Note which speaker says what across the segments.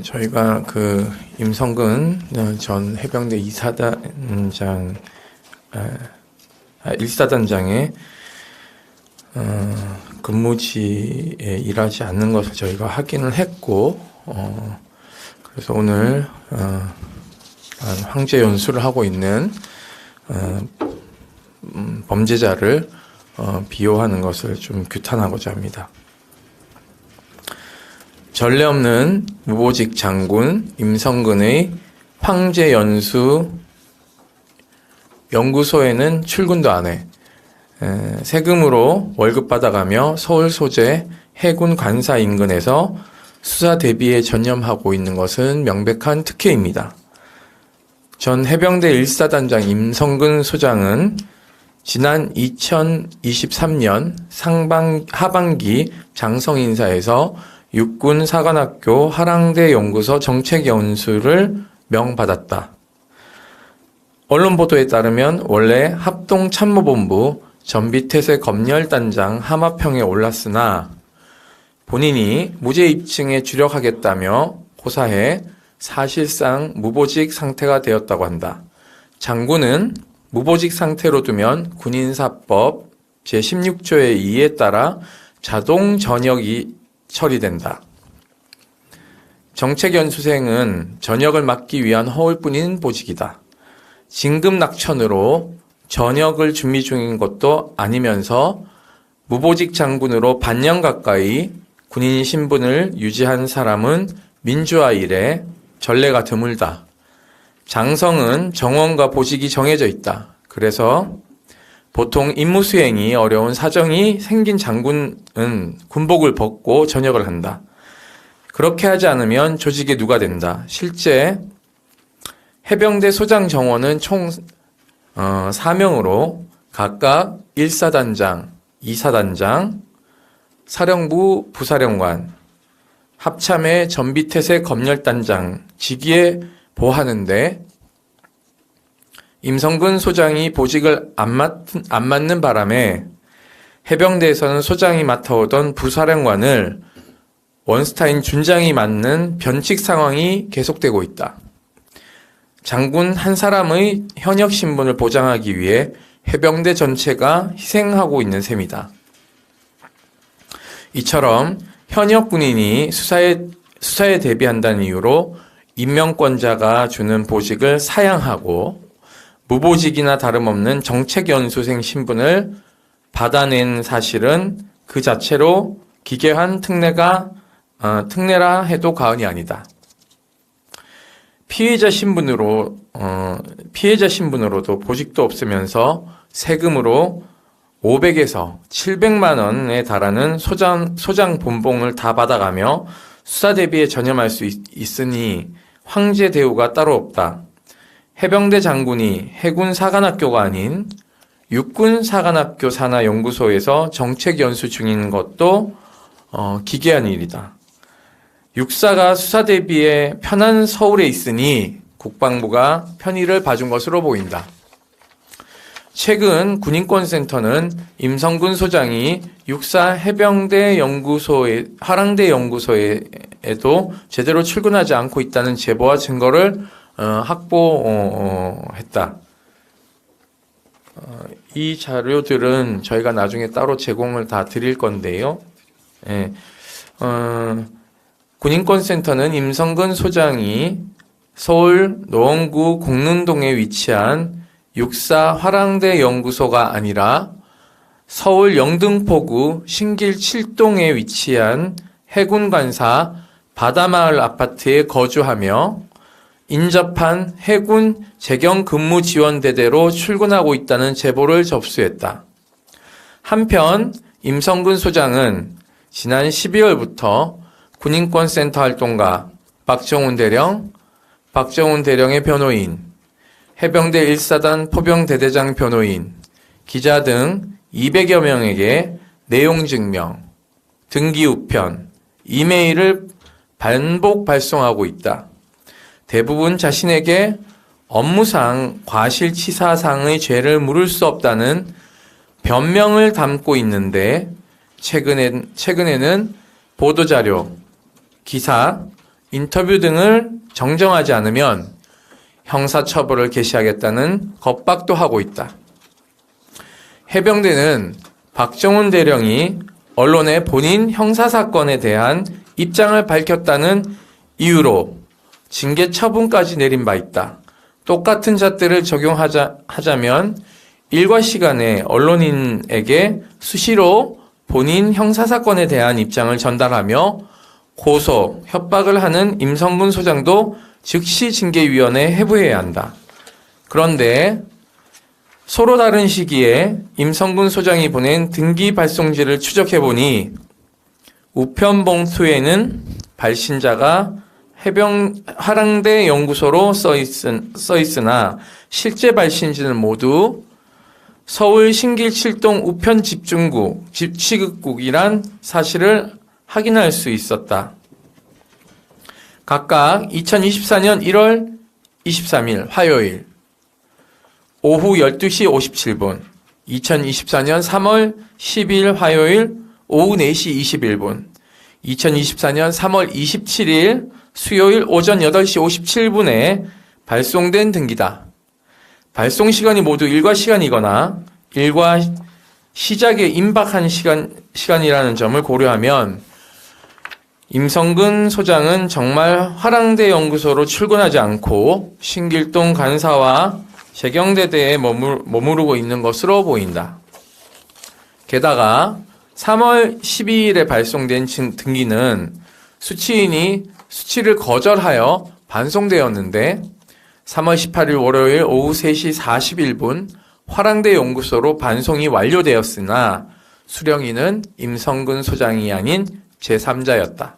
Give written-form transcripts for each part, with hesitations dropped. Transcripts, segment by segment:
Speaker 1: 저희가 임성근 전 해병대 2사단장, 1사단장의 근무지에 일하지 않는 것을 저희가 확인을 했고, 그래서 오늘 황제 연수를 하고 있는 범죄자를 비호하는 것을 좀 규탄하고자 합니다. 전례 없는 무보직 장군 임성근의 황제 연수 연구소에는 출근도 안 해. 세금으로 월급 받아가며 서울 소재 해군 관사 인근에서 수사 대비에 전념하고 있는 것은 명백한 특혜입니다. 전 해병대 1사단장 임성근 소장은 지난 2023년 하반기 장성인사에서 육군 사관학교 하랑대 연구소 정책연수를 명받았다. 언론 보도에 따르면 원래 합동참모본부 전비태세 검열단장 하마평에 올랐으나 본인이 무죄 입증에 주력하겠다며 고사해 사실상 무보직 상태가 되었다고 한다. 장군은 무보직 상태로 두면 군인사법 제16조의 2에 따라 자동 전역이 처리된다. 정책연수생은 전역을 막기 위한 허울뿐인 보직이다. 진급 낙천으로 전역을 준비 중인 것도 아니면서 무보직 장군으로 반년 가까이 군인 신분을 유지한 사람은 민주화 이래 전례가 드물다. 장성은 정원과 보직이 정해져 있다. 그래서 보통 임무 수행이 어려운 사정이 생긴 장군은 군복을 벗고 전역을 한다. 그렇게 하지 않으면 조직에 누가 된다. 실제 해병대 소장 정원은 총 4명으로 각각 1사단장, 2사단장, 사령부 부사령관, 합참의 전비태세 검열단장 직위에 보하는데 임성근 소장이 보직을 안 맡는 바람에 해병대에서는 소장이 맡아오던 부사령관을 원스타인 준장이 맡는 변칙 상황이 계속되고 있다. 장군 한 사람의 현역 신분을 보장하기 위해 해병대 전체가 희생하고 있는 셈이다. 이처럼 현역 군인이 수사에 대비한다는 이유로 임명권자가 주는 보직을 사양하고 무보직이나 다름없는 정책연수생 신분을 받아낸 사실은 그 자체로 기괴한 특례라 해도 과언이 아니다. 피해자 신분으로도 보직도 없으면서 세금으로 500에서 700만 원에 달하는 소장 본봉을 다 받아가며 수사 대비에 전념할 수 있으니 황제 대우가 따로 없다. 해병대 장군이 해군 사관학교가 아닌 육군 사관학교 산하 연구소에서 정책 연수 중인 것도 기괴한 일이다. 육사가 수사 대비에 편한 서울에 있으니 국방부가 편의를 봐준 것으로 보인다. 최근 군인권센터는 임성근 소장이 육사 해병대 연구소에 하랑대 연구소에도 제대로 출근하지 않고 있다는 제보와 증거를 확보했다. 이 자료들은 저희가 나중에 따로 제공을 다 드릴 건데요. 군인권센터는 임성근 소장이 서울 노원구 공릉동에 위치한 육사 화랑대 연구소가 아니라 서울 영등포구 신길 7동에 위치한 해군관사 바다마을 아파트에 거주하며 인접한 해군 재경근무지원대대로 출근하고 있다는 제보를 접수했다. 한편 임성근 소장은 지난 12월부터 군인권센터 활동가 박정훈 대령의 변호인, 해병대 1사단 포병대대장 변호인, 기자 등 200여 명에게 내용 증명, 등기 우편, 이메일을 반복 발송하고 있다. 대부분 자신에게 업무상 과실치사상의 죄를 물을 수 없다는 변명을 담고 있는데 최근에는 보도자료, 기사, 인터뷰 등을 정정하지 않으면 형사처벌을 개시하겠다는 겁박도 하고 있다. 해병대는 박정훈 대령이 언론에 본인 형사사건에 대한 입장을 밝혔다는 이유로 징계 처분까지 내린 바 있다. 똑같은 잣대를 적용하자면 일과 시간에 언론인에게 수시로 본인 형사사건에 대한 입장을 전달하며 고소, 협박을 하는 임성근 소장도 즉시 징계위원회에 해부해야 한다. 그런데 서로 다른 시기에 임성근 소장이 보낸 등기 발송지를 추적해보니 우편 봉투에는 발신자가 화랑대 연구소로 써있으나 실제 발신지는 모두 서울 신길 7동 우편 집중국, 취급국이란 사실을 확인할 수 있었다. 각각 2024년 1월 23일 화요일 오후 12시 57분, 2024년 3월 12일 화요일 오후 4시 21분, 2024년 3월 27일 수요일 오전 8시 57분에 발송된 등기다. 발송 시간이 모두 일과 시간이거나 일과 시작에 임박한 시간이라는 점을 고려하면 임성근 소장은 정말 화랑대 연구소로 출근하지 않고 신길동 간사와 재경대대에 머무르고 있는 것으로 보인다. 게다가 3월 12일에 발송된 등기는 수취인이 수취를 거절하여 반송되었는데 3월 18일 월요일 오후 3시 41분 화랑대 연구소로 반송이 완료되었으나 수령인은 임성근 소장이 아닌 제3자였다.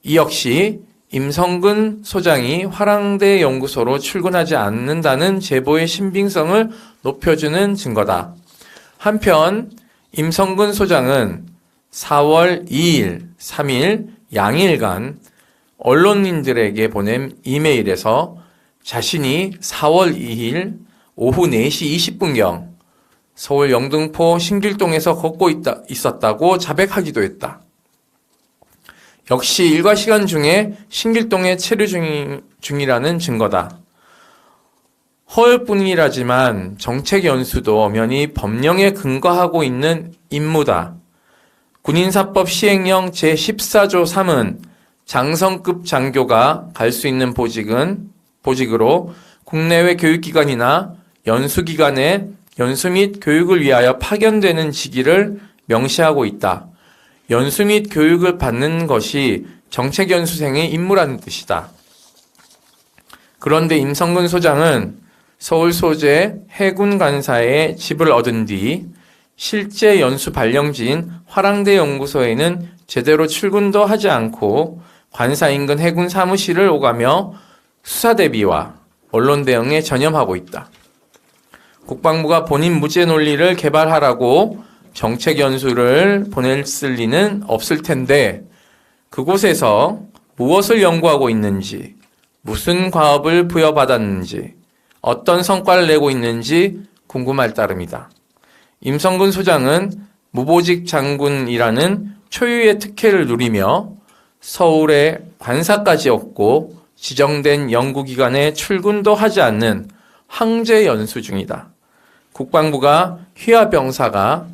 Speaker 1: 이 역시 임성근 소장이 화랑대 연구소로 출근하지 않는다는 제보의 신빙성을 높여주는 증거다. 한편 임성근 소장은 4월 2일, 3일 양일간 언론인들에게 보낸 이메일에서 자신이 4월 2일 오후 4시 20분경 서울 영등포 신길동에서 걷고 있었다고 자백하기도 했다. 역시 일과 시간 중에 신길동에 체류 중이라는 증거다. 허울뿐이라지만 정책연수도 엄연히 법령에 근거하고 있는 임무다. 군인사법 시행령 제14조 3은 장성급 장교가 갈 수 있는 보직으로 국내외 교육기관이나 연수기관에 연수 및 교육을 위하여 파견되는 직위를 명시하고 있다. 연수 및 교육을 받는 것이 정책연수생의 임무라는 뜻이다. 그런데 임성근 소장은 서울 소재 해군 간사의 집을 얻은 뒤 실제 연수 발령지인 화랑대 연구소에는 제대로 출근도 하지 않고 관사 인근 해군 사무실을 오가며 수사 대비와 언론 대응에 전념하고 있다. 국방부가 본인 무죄 논리를 개발하라고 정책 연수를 보냈을 리는 없을 텐데 그곳에서 무엇을 연구하고 있는지, 무슨 과업을 부여받았는지, 어떤 성과를 내고 있는지 궁금할 따름이다. 임성근 소장은 무보직 장군이라는 초유의 특혜를 누리며 서울에 관사까지 얻고 지정된 연구기관에 출근도 하지 않는 황제 연수 중이다. 국방부가 휘하 병사가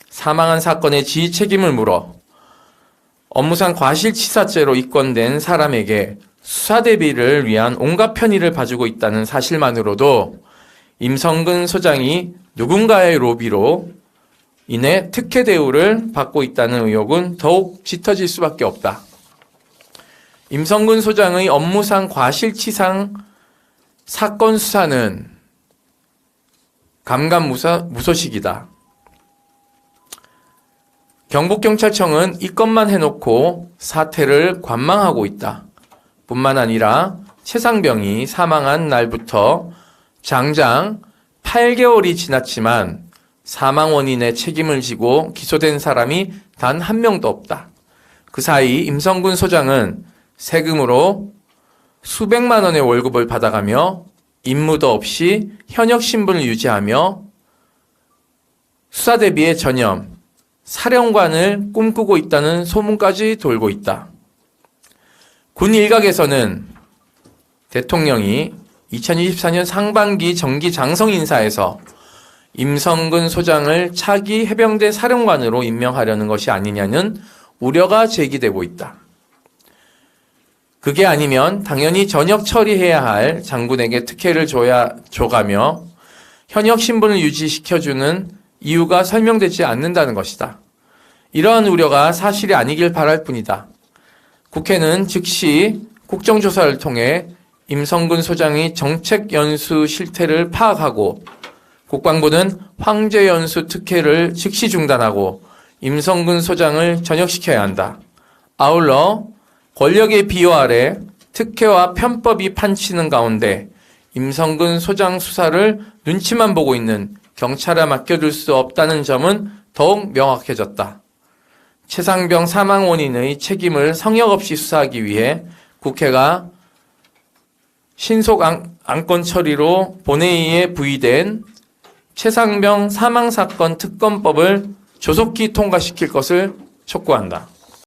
Speaker 1: 사망한 사건의 지휘 책임을 물어 업무상 과실치사죄로 입건된 사람에게 수사 대비를 위한 온갖 편의를 봐주고 있다는 사실만으로도 임성근 소장이 누군가의 로비로 인해 특혜 대우를 받고 있다는 의혹은 더욱 짙어질 수밖에 없다. 임성근 소장의 업무상 과실치상 사건 수사는 감감무소식이다. 경북경찰청은 이 건만 해놓고 사태를 관망하고 있다. 뿐만 아니라 최상병이 사망한 날부터 장장 8개월이 지났지만 사망 원인의 책임을 지고 기소된 사람이 단 한 명도 없다. 그 사이 임성근 소장은 세금으로 수백만 원의 월급을 받아가며 임무도 없이 현역 신분을 유지하며 수사 대비에 전념, 사령관을 꿈꾸고 있다는 소문까지 돌고 있다. 군 일각에서는 대통령이 2024년 상반기 정기 장성 인사에서 임성근 소장을 차기 해병대 사령관으로 임명하려는 것이 아니냐는 우려가 제기되고 있다. 그게 아니면 당연히 전역 처리해야 할 장군에게 특혜를 줘가며 현역 신분을 유지시켜주는 이유가 설명되지 않는다는 것이다. 이러한 우려가 사실이 아니길 바랄 뿐이다. 국회는 즉시 국정조사를 통해 임성근 소장이 정책연수 실태를 파악하고 국방부는 황제연수 특혜를 즉시 중단하고 임성근 소장을 전역시켜야 한다. 아울러 권력의 비호 아래 특혜와 편법이 판치는 가운데 임성근 소장 수사를 눈치만 보고 있는 경찰에 맡겨둘 수 없다는 점은 더욱 명확해졌다. 최상병 사망 원인의 책임을 성역 없이 수사하기 위해 국회가 신속 안건 처리로 본회의에 부의된 최상병 사망사건 특검법을 조속히 통과시킬 것을 촉구한다.